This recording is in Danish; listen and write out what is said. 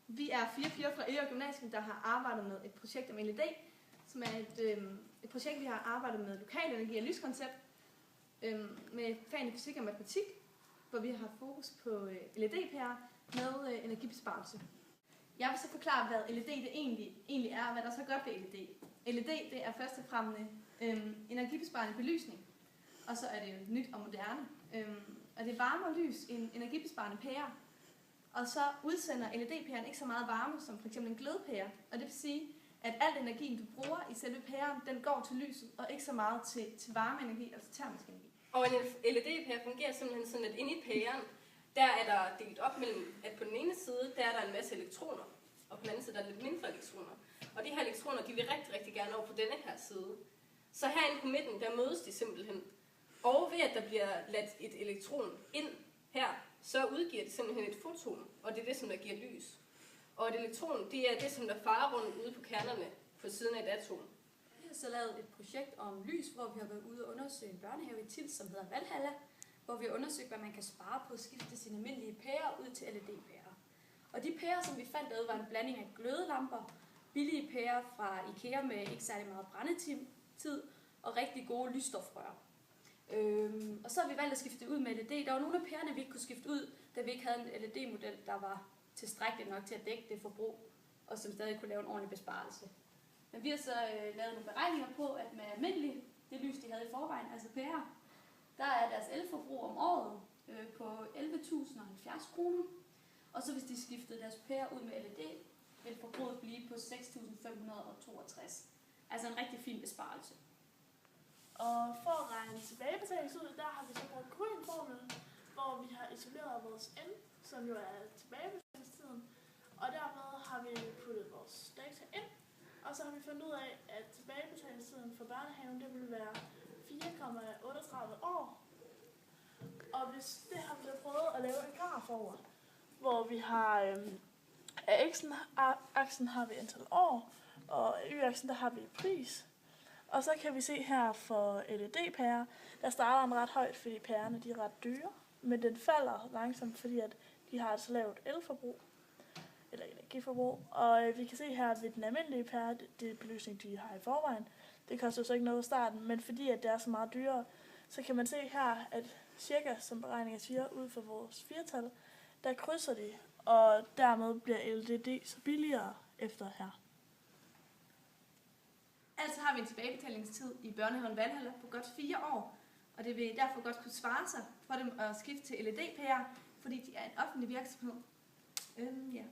Vi er 4 piger fra Øre Gymnasium, der har arbejdet med et projekt om LED, som er et projekt, vi har arbejdet med lokal energi- og lyskoncept, med fagene fysik og matematik, hvor vi har fokus på LED-pærer med energibesparelse. Jeg vil så forklare, hvad LED det egentlig er, og hvad der så gør ved LED. LED det er først og fremmest energibesparende belysning, og så er det jo nyt og moderne. Og det varmer lys en energibesparende pære, og så udsender LED-pæren ikke så meget varme som f.eks. en glødepære, og det vil sige, at al energien, du bruger i selve pæren, den går til lyset, og ikke så meget til varmeenergi, altså termisk energi. Og en LED-pære fungerer simpelthen sådan, at inde i pæren, der er der delt op mellem, at på den ene side, der er der en masse elektroner, og på den anden side, der er lidt mindre elektroner. Og de her elektroner, de vil rigtig, rigtig gerne over på denne her side. Så herinde på midten, der mødes de simpelthen. Og ved at der bliver ladt et elektron ind her, så udgiver det simpelthen et foton, og det er det, som der giver lys. Og et elektron, det er det, som der farer rundt ude på kernerne på siden af et atom. Vi har så lavet et projekt om lys, hvor vi har været ude og undersøge en børnehave i Tilst, som hedder Valhalla, hvor vi har undersøgt, hvad man kan spare på at skifte sine almindelige pærer ud til LED-pærer. Og de pærer, som vi fandt derude, var en blanding af glødelamper, billige pærer fra IKEA med ikke særlig meget brændetid og rigtig gode lysstofrør. Og så har vi valgt at skifte ud med LED. Der var nogle af pærerne, vi ikke kunne skifte ud, da vi ikke havde en LED-model, der var tilstrækkeligt nok til at dække det forbrug, og som stadig kunne lave en ordentlig besparelse. Men vi har så lavet nogle beregninger på, at med almindelig, det lys, de havde i forvejen, altså pærer, der er deres elforbrug om året på 11.070 kroner. Og så hvis de skiftede deres pærer ud med LED, vil forbruget blive på 6.562. Altså en rigtig fin besparelse. Og for at regne tilbagebetalingsud, der har vi så brugt Q1-formlen, hvor vi har isoleret vores N, som jo er tilbagebetalingstiden. Og dermed har vi puttet vores data ind, og så har vi fundet ud af, at tilbagebetalingstiden for børnehaven det vil være 4,38 år. Og hvis det har vi prøvet at lave en graf over, hvor vi har af x-aksen har vi antal år, og af y-aksen der har vi pris. Og så kan vi se her for LED-pærer, der starter den ret højt, fordi pærerne de er ret dyre, men den falder langsomt, fordi at de har et så lavt elforbrug, eller energiforbrug. Og vi kan se her ved den almindelige pære, det belysning de har i forvejen, det koster så ikke noget i starten, men fordi at det er så meget dyrere, så kan man se her, at cirka, som beregninger siger, ud for vores firtal, der krydser de, og dermed bliver LED så billigere efter her. Altså har vi en tilbagebetalingstid i børnehaven Valhalla på godt 4 år, og det vil derfor godt kunne svare sig for dem at skifte til LED-pærer, fordi de er en offentlig virksomhed. Ja,